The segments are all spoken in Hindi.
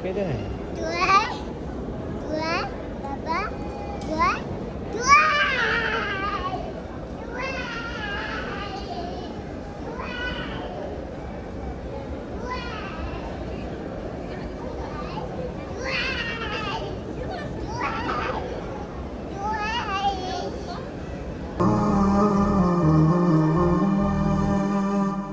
किधर है?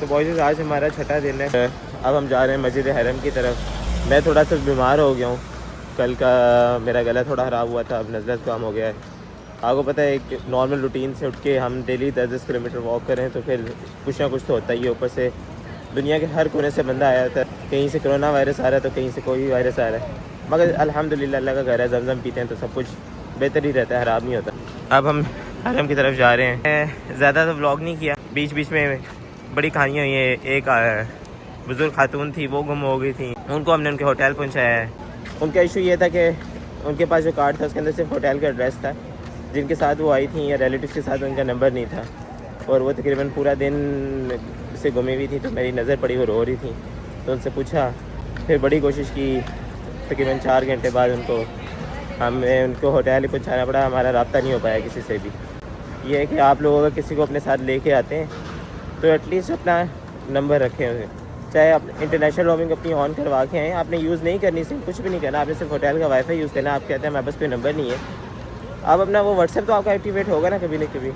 तो बॉयज़ आज हमारा छठा दिन है। अब हम जा रहे हैं मस्जिद हरम की तरफ। मैं थोड़ा सा बीमार हो गया हूँ, कल का मेरा गला थोड़ा ख़राब हुआ था, अब नज़ला ज़ुकाम हो गया है। आपको पता है एक नॉर्मल रूटीन से उठ के हम डेली 10-10 किलोमीटर वॉक करें तो फिर कुछ ना कुछ तो होता ही है। ऊपर से दुनिया के हर कोने से बंदा आया था, कहीं से कोरोना वायरस आ रहा है तो कहीं से कोई वायरस आ रहा है, मगर अल्हम्दुलिल्लाह अल्लाह का घर है, ज़मज़म पीते हैं तो सब कुछ बेहतर ही रहता है, ख़राब नहीं होता। अब हम हरम की तरफ जा रहे हैं। ज़्यादा तो व्लॉग नहीं किया, बीच बीच में बड़ी कहानियाँ हुई हैं। एक बुज़ुर्ग खातून थी, वो गुम हो गई थी, उनको हमने उनके होटल पहुँचाया है। उनका इशू ये था कि उनके पास जो कार्ड था उसके अंदर सिर्फ होटल का एड्रेस था, जिनके साथ वो आई थी या रिलेटिव्स के साथ उनका नंबर नहीं था, और वो तकरीबन पूरा दिन से गुमी हुई थी। तो मेरी नज़र पड़ी, वो रो रही थी, तो उनसे पूछा, फिर बड़ी कोशिश की, तकरीबन 4 घंटे बाद हमें उनको होटल ही पहुँचाना पड़ा। हमारा रब्ता नहीं हो पाया किसी से भी। ये है कि आप लोग अगर किसी को अपने साथ लेके आते हैं तो एटलीस्ट अपना नंबर रखें हुए, चाहे आप इंटरनेशनल रोमिंग अपनी ऑन करवा के आएँ। आपने यूज़ नहीं करनी, सिर्फ कुछ भी नहीं करना, आपने सिर्फ होटल का वाईफाई यूज़ करना। आप कहते हैं मेरे पास कोई नंबर नहीं है, आप अपना वो व्हाट्सएप तो आपका एक्टिवेट होगा ना कभी न कभी,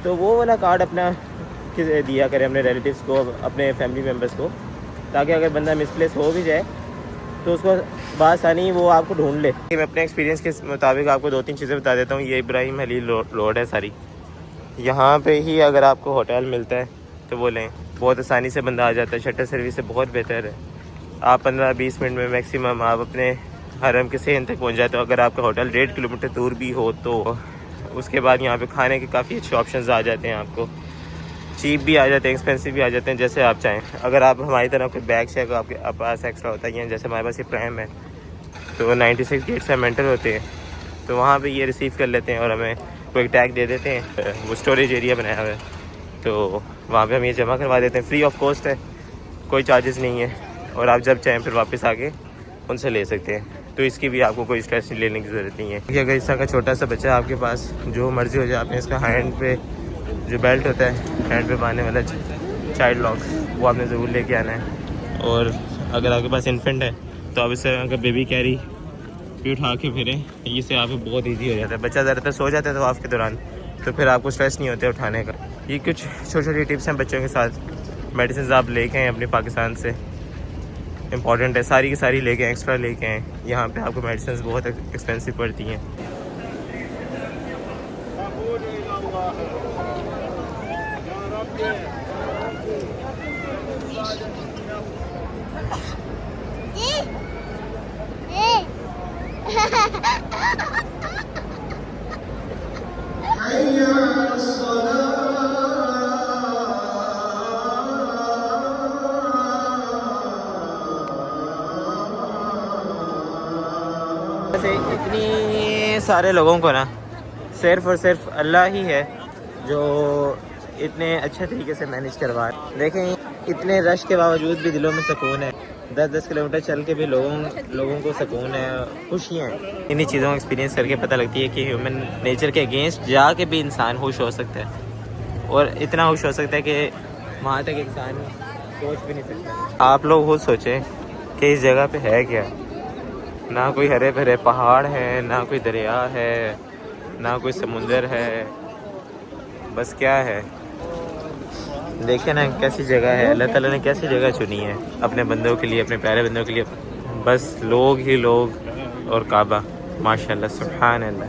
तो वो वाला कार्ड अपना दिया करें अपने रिलेटिव्स को, अपने फैमिली मेम्बर्स को, ताकि अगर बंदा मिसप्लेस हो भी जाए तो उसको बासानी वो आपको ढूंढ ले। मैं अपने एक्सपीरियंस के मुताबिक आपको 2-3 चीज़ें बता देता हूँ। ये इब्राहिम हलील रोड है सारी, यहाँ पे ही अगर आपको होटल मिलता है तो वो लें, बहुत आसानी से बंदा आ जाता है। शटर सर्विस से बहुत बेहतर है। आप 15-20 मिनट में मैक्सिमम आप अपने हरम के सेन तक पहुँच जाते हो। अगर आपका होटल 1.5 किलोमीटर दूर भी हो तो उसके बाद यहाँ पे खाने के काफ़ी अच्छे ऑप्शंस आ जाते हैं, आपको चीप भी आ जाते हैं, एक्सपेंसिव भी आ जाते हैं, जैसे आप चाहें। अगर आप हमारी तरह कोई बैग शैग आपके पास एक्स्ट्रा होता है, जैसे हमारे पास ये प्राइम है तो 96 गेट से मेंटर होते हैं, तो वहाँ पे ये रिसीव कर लेते हैं और हमें कोई टैग दे देते हैं। वो स्टोरेज एरिया बनाया हुआ है, तो वहाँ पे हम ये जमा करवा देते हैं। फ्री ऑफ कॉस्ट है, कोई चार्जेस नहीं है, और आप जब चाहें फिर वापस आके उनसे ले सकते हैं। तो इसकी भी आपको कोई स्ट्रेस लेने की ज़रूरत नहीं है। कि अगर इस तरह का छोटा सा बच्चा आपके पास, जो मर्ज़ी हो जाए, आपने इसका हैंड पे जो बेल्ट होता है, हैंड पे बांधने वाला चाइल्ड लॉक, वो आपने ज़रूर लेके आना है। और अगर आपके पास इन्फेंट है तो आप इससे अगर बेबी कैरी भी उठा के फिरें, इससे आपको बहुत इजी हो जाता है। बच्चा ज़्यादातर सो जाता है तो आपके दौरान, तो फिर आपको स्ट्रेस नहीं होता उठाने का। ये कुछ छोटी छोटी टिप्स हैं बच्चों के साथ। मेडिसिन आप लेके आएँ अपने पाकिस्तान से, इंपॉर्टेंट है, सारी की सारी लेके एक्स्ट्रा लेके आएँ। यहाँ पे आपको मेडिसिन बहुत एक्सपेंसिव पड़ती हैं। वैसे इतनी सारे लोगों को ना सिर्फ और सिर्फ अल्लाह ही है जो इतने अच्छे तरीके से मैनेज करवा। देखें, इतने रश के बावजूद भी दिलों में सुकून है। 10-10 किलोमीटर चल के भी लोगों को सुकून है, खुशियाँ हैं। इन्हीं चीज़ों को एक्सपीरियंस करके पता लगती है कि ह्यूमन नेचर के अगेंस्ट जाके भी इंसान खुश हो सकता है, और इतना खुश हो सकता है कि वहाँ तक इंसान सोच भी नहीं सकता। आप लोग खुद सोचें कि इस जगह पे है क्या। ना कोई हरे भरे पहाड़ है, ना कोई दरिया है, ना कोई समुंदर है, बस क्या है। देखे ना कैसी जगह है, अल्लाह ताला ने कैसी जगह चुनी है अपने बंदों के लिए, अपने प्यारे बंदों के लिए। बस लोग ही लोग और काबा, माशाल्लाह, सुभान अल्लाह।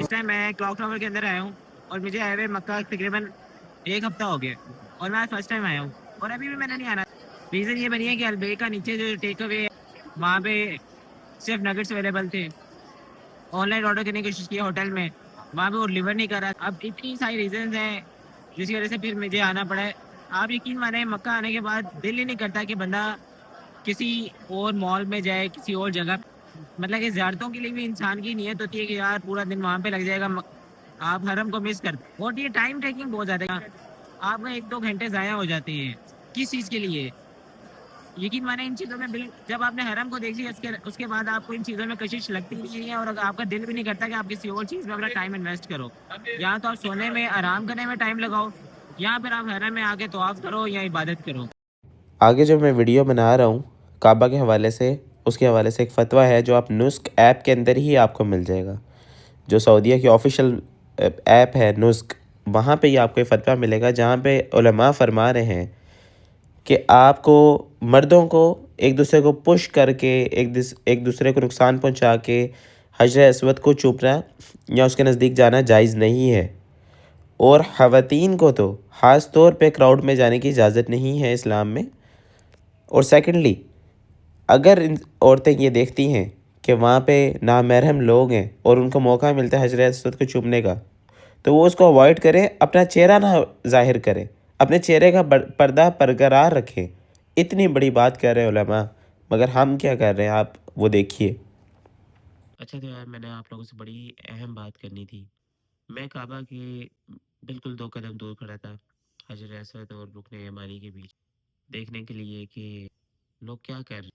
इस टाइम मैं क्लॉक टावर के अंदर आया हूँ और मुझे आए हुए मक्का तकरीबन 1 हफ्ता हो गया, और मैं फर्स्ट टाइम आया हूँ और अभी भी मैंने नहीं आना। रीज़न ये बनी है कि अलबे का नीचे जो टेक अवे है वहाँ पे सिर्फ नगेट्स अवेलेबल थे। ऑनलाइन ऑर्डर करने की कोशिश की होटल में, वहाँ पे वो डिलीवर नहीं कर रहा। अब इतनी सारी रीजंस हैं जिसकी वजह से फिर मुझे आना पड़ा है। आप यकीन माने, मक्का आने के बाद दिल ही नहीं करता कि बंदा किसी और मॉल में जाए, किसी और जगह। मतलब कि ज़ियारतों के लिए भी इंसान की नीयत होती है कि यार पूरा दिन वहाँ पे लग जाएगा, आप हरम को मिस करते। और ये टाइम टेकिंग बहुत ज़्यादा है, आपका 1-2 घंटे ज़ाया हो जाते हैं किस चीज़ के लिए। यकीन माने इन चीज़ों में बिल जब आपने हरम को देख लिया उसके बाद आपको इन चीज़ों में कशिश लगती नहीं है, और अगर आपका दिल भी नहीं करता कि आप किसी और चीज़ में अपना टाइम इन्वेस्ट करो। या तो आप सोने में, आराम करने में टाइम लगाओ, या फिर आप हरम में आके तवाफ करो या इबादत करो। आगे जो मैं वीडियो बना रहा हूँ काबा के हवाले से, उसके हवाले से एक फ़तवा है जो आप नुस्क ऐप के अंदर ही आपको मिल जाएगा। जो सऊदीया की ऑफिशियल ऐप है नुस्क, वहाँ पे ही आपको ये फ़तवा मिलेगा जहाँ पे उलमा फरमा रहे हैं कि आपको मर्दों को एक दूसरे को पुश करके एक दूसरे को नुकसान पहुँचा के हजर अस्वद को चूपना या उसके नज़दीक जाना जायज़ नहीं है। और ख़वातीन को तो ख़ास तौर पे क्राउड में जाने की इजाज़त नहीं है इस्लाम में। और सेकंडली, अगर इन औरतें ये देखती हैं कि वहाँ पे नामहरम लोग हैं और उनको मौका मिलता है हजरत असवद को चूमने का, तो वो उसको अवॉइड करें, अपना चेहरा ना ज़ाहिर करें, अपने चेहरे का पर्दा बरकरार रखें। इतनी बड़ी बात कर रहे हैं उलमा, मगर हम क्या कर रहे हैं आप वो देखिए। अच्छा, तो यार मैंने आप लोगों से बड़ी अहम बात करनी थी। मैं काबा के बिल्कुल 2 कदम दूर खड़ा था, हजर असवद और रुकने यमानी के बीच, देखने के लिए कि लोग क्या कर रहे हैं।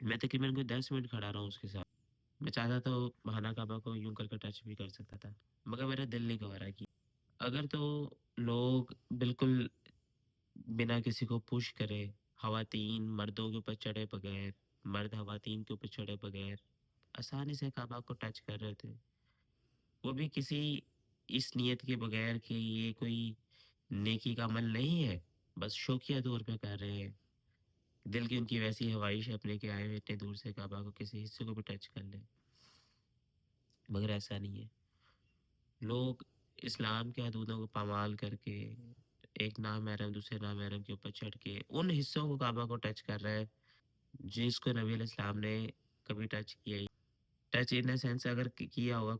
मैं तकरीबन कोई 10 मिनट खड़ा रहा हूँ उसके साथ। मैं चाहता था महाना काबा को यूं करके टच भी कर सकता था, मगर मेरा दिल नहीं गवा रहा कि अगर तो लोग बिल्कुल बिना किसी को पुश करे, खवातीन मर्दों के ऊपर चढ़े बगैर, मर्द खवातीन के ऊपर चढ़े बगैर आसानी से काबा को टच कर रहे थे, वो भी किसी इस नियत के बगैर कि ये कोई नेकी का अमल नहीं है, बस शौकिया तौर पे कर रहे हैं। दिल की उनकी वैसी ख्वाहिश है अपने के आए हुए इतने दूर से काबा को किसी हिस्से को भी टच कर ले, मगर ऐसा नहीं है। लोग इस्लाम के हदूदों को पामाल करके एक नामहरम दूसरे नामहरम के ऊपर चढ़ के उन हिस्सों को काबा को टच कर रहा है जिसको नबी अलैहिस्सलाम ने कभी टच किया ही। टच इन द सेंस अगर किया होगा,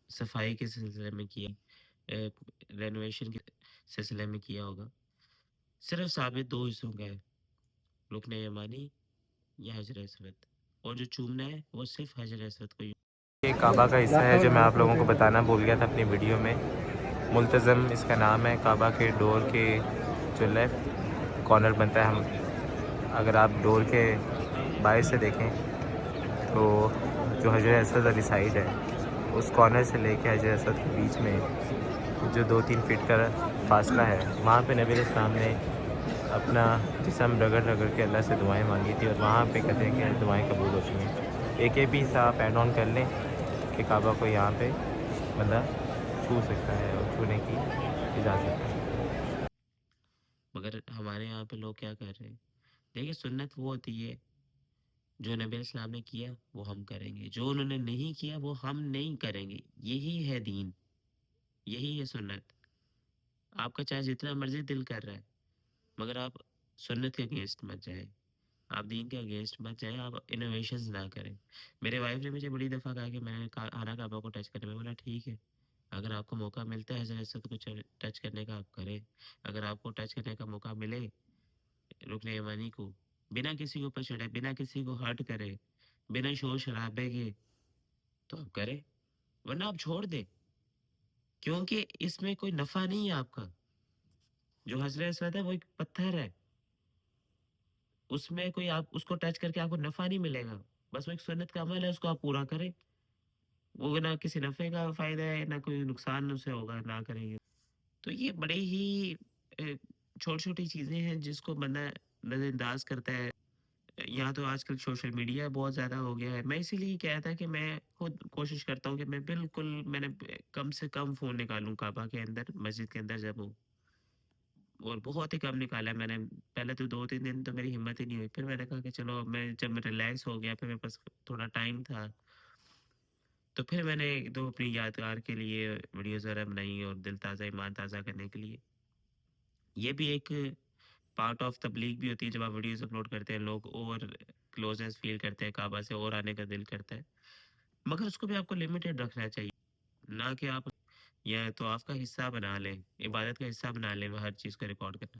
सफाई के सिलसिले में किया, रेनोवेशन के सिलसिले में किया होगा, सिर्फ साबित दो हिस्सों का है, रुकने यमानी या हजर असवद, और जो चूमना है वो सिर्फ हजर असवद को। ये काबा का हिस्सा है जो मैं आप लोगों को बताना भूल गया था अपनी वीडियो में। मुल्तज़म इसका नाम है। काबा के डोर के जो लेफ़्ट कॉर्नर बनता है, हम अगर आप डोर के बाहर से देखें तो जो हजर असवद वाली साइड है उस कॉर्नर से लेके हजर असवद के बीच में जो 2-3 फीट का फासला है, वहाँ पे नबी इस्लाम ने अपना जिस्म रगड़ रगड़ के अल्लाह से दुआएं मांगी थी, और वहाँ पे कहते हैं कि दुआएं कबूल होती हैं। एक ये भी हिस्सा आप ऐड ऑन कर लें कि काबा को यहाँ पे बंदा छू सकता है और छूने की इजाज़त है। मगर हमारे यहाँ पे लोग क्या कर रहे हैं? देखिए, सुन्नत वो होती है जो नबी इस्लाम ने किया वो हम करेंगे, जो उन्होंने नहीं किया वो हम नहीं करेंगे। यही है दीन, यही है सुन्नत। आपका चाहे जितना मर्जी दिल कर रहा है, मगर आप सुन्नत के अगेंस्ट मत जाए, आप दीन के अगेंस्ट मत जाए, आप इनोवेशंस ना करें। मेरे वाइफ ने मुझे बड़ी दफ़ा कहा कि मैंने आना काबा को टच करने में, बोला ठीक है, अगर आपको मौका मिलता है हज़रत असवद को टच करने का आप करें। अगर आपको टच करने का मौका मिले रुकने यमानी को, बिना किसी के ऊपर चढ़े, बिना किसी को हर्ट करे, बिना शोर शराबे के, तो आप करें, वरना आप छोड़ दें, क्योंकि इसमें कोई नफ़ा नहीं है आपका। जो हज़रत असवद है वो एक पत्थर है, उसमें कोई आप उसको टच करके आपको नफ़ा नहीं मिलेगा। बस वो एक सुन्नत का अमल है, उसको आप पूरा करें। वो ना किसी नफ़े का फ़ायदा है, ना कोई नुकसान उससे होगा, ना करेंगे। तो ये बड़े ही छोटी-छोटी चीज़ें हैं जिसको बंदा नज़रअंदाज करता है। यहाँ तो आजकल सोशल मीडिया बहुत ज़्यादा हो गया है। मैं इसीलिए कह रहा था कि मैं खुद कोशिश करता हूँ कि मैं बिल्कुल मैंने कम से कम फ़ोन निकालूँ काबा के अंदर, मस्जिद के अंदर जब हूँ, और बहुत ही कम निकाला है मैंने। पहले तो 2-3 दिन तो मेरी हिम्मत ही नहीं हुई। फिर मैंने कहा कि चलो, मैं जब मैं रिलैक्स हो गया, फिर मेरे पास थोड़ा टाइम था, तो फिर मैंने 1-2 अपनी यादगार के लिए वीडियोज़ वगैरह बनाई, और दिल ताज़ा ईमान ताज़ा करने के लिए। ये भी एक पार्ट ऑफ तबलीग भी होती है। जब आप वीडियोज़ अपलोड करते हैं, लोग और क्लोजनेस फ़ील करते हैं काबा से, और आने का दिल करता है। मगर उसको भी आपको लिमिटेड रखना चाहिए, ना कि आप या तो आपका हिस्सा बना लें, इबादत का हिस्सा बना लें, वो हर चीज़ को रिकॉर्ड करना।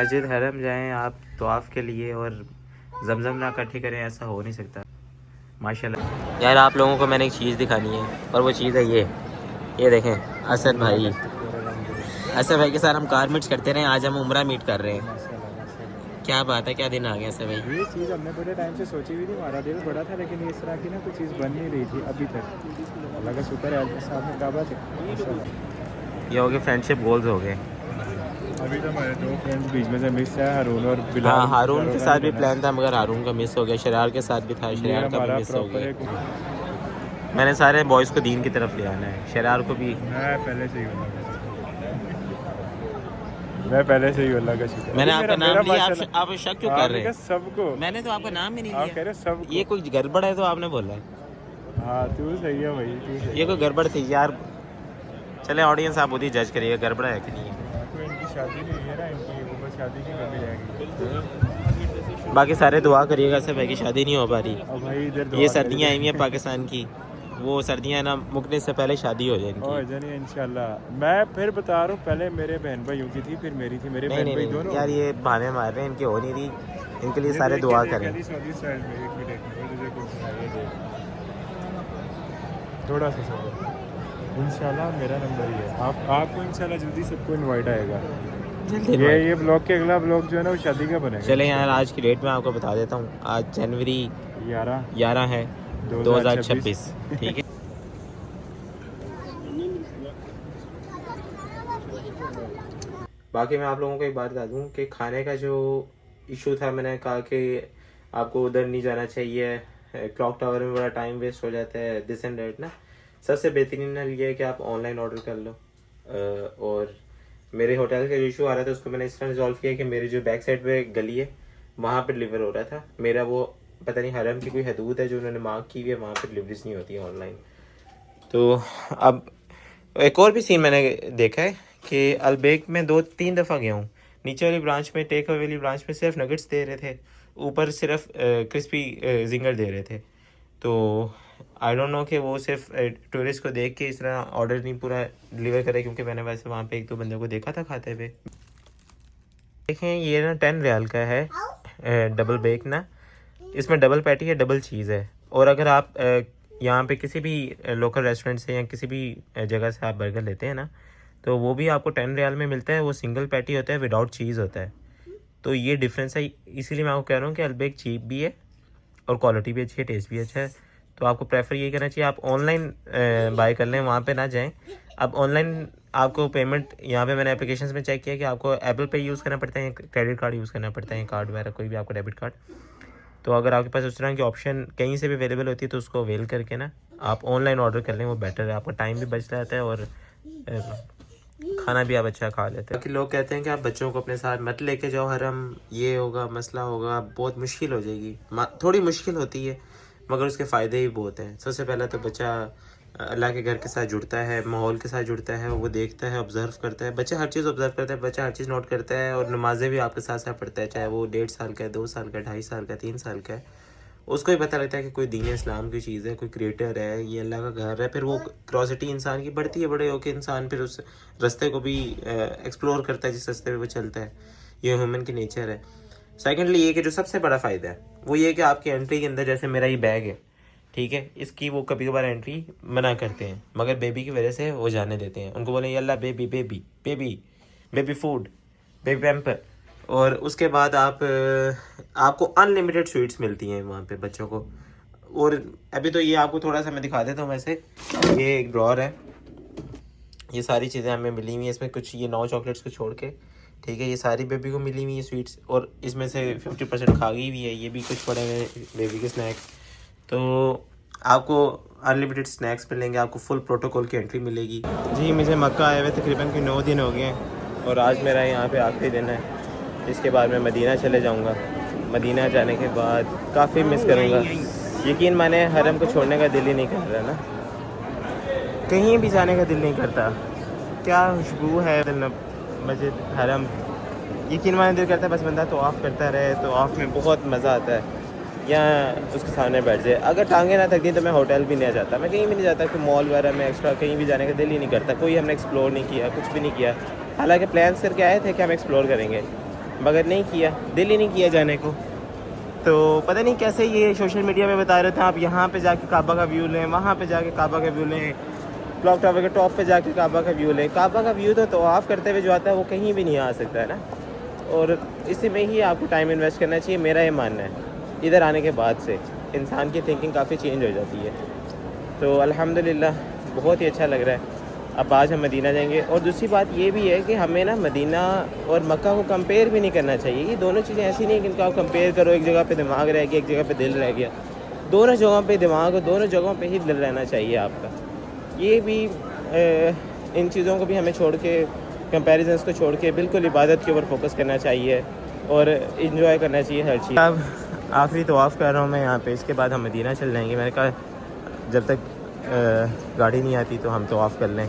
मस्जिद हरम जाएं आप तवाफ़ के लिए और जमजम ना इकट्ठी करें, ऐसा हो नहीं सकता माशाल्लाह। यार आप लोगों को मैंने एक चीज़ दिखानी है, और वो चीज़ है ये देखें, असद भाई के साथ हम कार मीट्स करते रहे, आज हम उम्रा मीट कर रहे हैं। क्या बात है, क्या दिन आ गया असद भाई। ये चीज़ हमने बड़े टाइम से सोची हुई थी, हमारा दिल बड़ा था, लेकिन इस तरह की ना कोई चीज़ बन नहीं रही थी अभी तक। अल्लाह का शुक्र है, आज साथ में काबा थे। ये हो गए फ्रेंडशिप गोल्स हो गए। अभी तो हमारे 2 फ्रेंड्स बीच में से मिस है, हारून और बिलाल। हाँ, हारून के साथ भी प्लान था, मगर हारून का मिस हो गया। शरार के साथ भी था, शरार का भी मिस हो गया। मैंने सारे बॉयज़ को दीन की तरफ ले आना है, शरार को भी। मैं पहले से ही अल्लाह का शुक्र। मैंने आपका नाम लिया, आप शक क्यों कर रहे हैं? सबको मैंने तो आपका नाम ही नहीं आप कह रहे सब। लिया। ये कोई गड़बड़ है तो आपने बोला है। हाँ, तू सही है भाई, तू सही। ये कोई गड़बड़ थी यार। चले ऑडियंस, आप खुद ही जज करिए गड़बड़ है कि नहीं है। तो इनकी शादी नहीं है ना, इनकी वो बस शादी की कमी रहेगी। बाकी सारे दुआ करिएगा, सब भाई की शादी नहीं हो पा रही। और भाई इधर ये सर्दियाँ आई हुई हैं पाकिस्तान की, वो सर्दियाँ ना मुकने से पहले शादी हो जाए और इनकी। जानिए इंशाल्लाह। मैं फिर बता रहा हूँ, पहले मेरे बहन भाइयों की थी, फिर मेरी थी, मेरे नहीं बहन नहीं भाई नहीं दोनों। यार, ये बहाने मार रहे हैं, इनकी हो नहीं रही, इनके लिए सारे दुआ करें। सऊदी साइड में एक मिनट में तुझे कुछ सुनाइए दे, थोड़ा सा सब्र। इंशाल्लाह मेरा नंबर ही है। आपको इंशाल्लाह जल्दी सबको इनवाइट आएगा। ये ब्लॉग के अगला ब्लॉग जो है ना वो शादी का बनेगा। चले यार, आज की डेट में आपको बता देता हूँ, आज जनवरी 11 है 2026, ठीक है। बाकी मैं आप लोगों को एक बात बता दूं कि खाने का जो इशू था, मैंने कहा कि आपको उधर नहीं जाना चाहिए, क्लॉक टावर में बड़ा टाइम वेस्ट हो जाता है, दिस एंड डेट ना। सबसे बेहतरीन ये है कि आप ऑनलाइन ऑर्डर कर लो। और मेरे होटल का जो इशू आ रहा था उसको मैंने इस तरह रिजॉल्व किया कि मेरी जो बैक साइड पे गली है वहाँ पर डिलीवर हो रहा था मेरा, वो पता नहीं हरम की कोई हदूद है जो उन्होंने मार्क की हुई है, वहाँ पर डिलीवरीज नहीं होती है ऑनलाइन। तो अब एक और भी सीन मैंने देखा है कि अलबेक में 2-3 दफ़ा गया हूँ, नीचे वाली ब्रांच में, टेक अवे वाली ब्रांच में सिर्फ नगेट्स दे रहे थे, ऊपर सिर्फ क्रिस्पी जिंगर दे रहे थे। तो आई डोंट नो कि वो सिर्फ टूरिस्ट को देख के इस तरह ऑर्डर नहीं पूरा डिलीवर करे, क्योंकि मैंने वैसे वहाँ पे 1-2 बंदे को देखा था खाते हुए। देखें ये ना 10 रियाल का है डबल बेक ना, इसमें डबल पैटी है, डबल चीज़ है। और अगर आप यहाँ पे किसी भी लोकल रेस्टोरेंट से या किसी भी जगह से आप बर्गर लेते हैं ना, तो वो भी आपको 10 रियाल में मिलता है, वो सिंगल पैटी होता है, विदाउट चीज़ होता है। तो ये डिफरेंस है, इसीलिए मैं आपको कह रहा हूँ कि अलबेक चीप भी है और क्वालिटी भी अच्छी है, टेस्ट भी अच्छा है। तो आपको प्रेफर ये करना चाहिए आप ऑनलाइन बाय कर लें, वहाँ पे ना जाएं। अब ऑनलाइन आपको पेमेंट, यहाँ पे मैंने एप्लीकेशंस में चेक किया कि आपको एप्पल पे यूज़ करना पड़ता है, क्रेडिट कार्ड यूज़ करना पड़ता है, कार्ड वगैरह कोई भी आपका डेबिट कार्ड। तो अगर आपके पास उस तरह की ऑप्शन कहीं से भी अवेलेबल होती है तो उसको अवेल करके ना आप ऑनलाइन ऑर्डर कर लें, वो बेटर है, आपका टाइम भी बच जाता है और खाना भी आप अच्छा खा लेते हैं। बाकी लोग कहते हैं कि आप बच्चों को अपने साथ मत लेके जाओ हरम, ये होगा मसला होगा, बहुत मुश्किल हो जाएगी। थोड़ी मुश्किल होती है मगर उसके फ़ायदे ही बहुत हैं। सबसे पहला तो बच्चा अल्लाह के घर के साथ जुड़ता है, माहौल के साथ जुड़ता है, वो देखता है, ऑब्ज़र्व करता है, बच्चा हर चीज़ ऑब्ज़र्व करता है, बच्चा हर चीज़ नोट करता है, और नमाज़ें भी आपके साथ साथ पढ़ता है, चाहे वो 1.5 साल का है, 2 साल का, 2.5 साल का, 3 साल का है। उसको ही पता लगता है कि कोई दीन इस्लाम की चीज़ है, कोई क्रिएटर है, ये अल्लाह का घर है। फिर वो क्यूरियोसिटी इंसान की बढ़ती है, बड़े होकर इंसान फिर उस रास्ते को भी एक्सप्लोर करता है जिस रास्ते पे वो चलता है। ये ह्यूमन की नेचर है। सेकेंडली ये कि जो सबसे बड़ा फ़ायदा है वो ये कि आपकी एंट्री के अंदर, जैसे मेरा ये बैग है, ठीक है, इसकी वो कभी कभार एंट्री मना करते हैं, मगर बेबी की वजह से वो जाने देते हैं। उनको बोले अल्लाह baby baby baby baby food, baby pamper. और उसके बाद आपको अनलिमिटेड स्वीट्स मिलती हैं वहाँ पे बच्चों को। और अभी तो ये आपको थोड़ा सा मैं दिखा देता हूँ। वैसे ये एक ड्रॉर है, ये सारी चीज़ें हमें मिली हुई हैं इसमें, कुछ ये 9 चॉकलेट्स को छोड़ के, ठीक है, ये सारी बेबी को मिली हुई है स्वीट्स, और इसमें से 50% खा गई भी है। ये भी कुछ पड़े हुए बेबी के स्नैक्स। तो आपको अनलिमिटेड स्नैक्स मिलेंगे, आपको फुल प्रोटोकॉल की एंट्री मिलेगी। जी मुझे मक्का आए हुए तकरीबन 9 दिन हो गए हैं और आज मेरा यहाँ पे आखिरी दिन है। इसके बाद मैं मदीना चले जाऊँगा। मदीना जाने के बाद काफ़ी मिस करूँगा, यकीन माने हरम को छोड़ने का दिल ही नहीं कर रहा ना, कहीं भी जाने का दिल नहीं करता। क्या खुशबू है मस्जिद हरम, यकीन माने दिल करता है बस बंदा तो ऑफ करता रहे। तो ऑफ में बहुत मज़ा आता है, या उसके सामने बैठ जाए। अगर टांगे ना थकती तो मैं होटल भी नहीं जाता, मैं कहीं भी नहीं जाता, कि मॉल वगैरह में एक्स्ट्रा कहीं भी जाने का दिल ही नहीं करता। कोई हमने एक्सप्लोर नहीं किया, कुछ भी नहीं किया। हालांकि प्लान्स करके आए थे कि हम एक्सप्लोर करेंगे, मगर नहीं किया, दिल ही नहीं किया जाने को। तो पता नहीं कैसे ये सोशल मीडिया में बता रहे थे आप यहाँ पे जाके काबा का व्यू लें, वहाँ पे जाके काबा का व्यू लें, क्लॉक टावर के टॉप पे जाके काबा का व्यू लें। काबा का व्यू तो ऑफ करते हुए जो आता है वो कहीं भी नहीं आ सकता है ना, और इसी में ही आपको टाइम इन्वेस्ट करना चाहिए, मेरा ये मानना है। इधर आने के बाद से इंसान की थिंकिंग काफ़ी चेंज हो जाती है। तो अल्हम्दुलिल्लाह बहुत ही अच्छा लग रहा है। अब आज हम मदीना जाएंगे, और दूसरी बात ये भी है कि हमें ना मदीना और मक्का को कंपेयर भी नहीं करना चाहिए। ये दोनों चीज़ें ऐसी नहीं कि इनको आप कंपेयर करो, एक जगह पे दिमाग रह गया, एक जगह पे दिल रह गया। दोनों जगहों पे दिमाग और दोनों जगहों पे ही दिल रहना चाहिए आपका। ये भी इन चीज़ों को भी हमें छोड़ के, कंपैरिजन्स को छोड़ के बिल्कुल इबादत के ऊपर फोकस करना चाहिए और इन्जॉय करना चाहिए हर चीज़। अब आखिरी तवाफ़ कर रहा हूँ मैं यहाँ पे, इसके बाद हम मदीना चल जाएंगे। मैंने कहा जब तक गाड़ी नहीं आती तो हम तवाफ़ कर लें।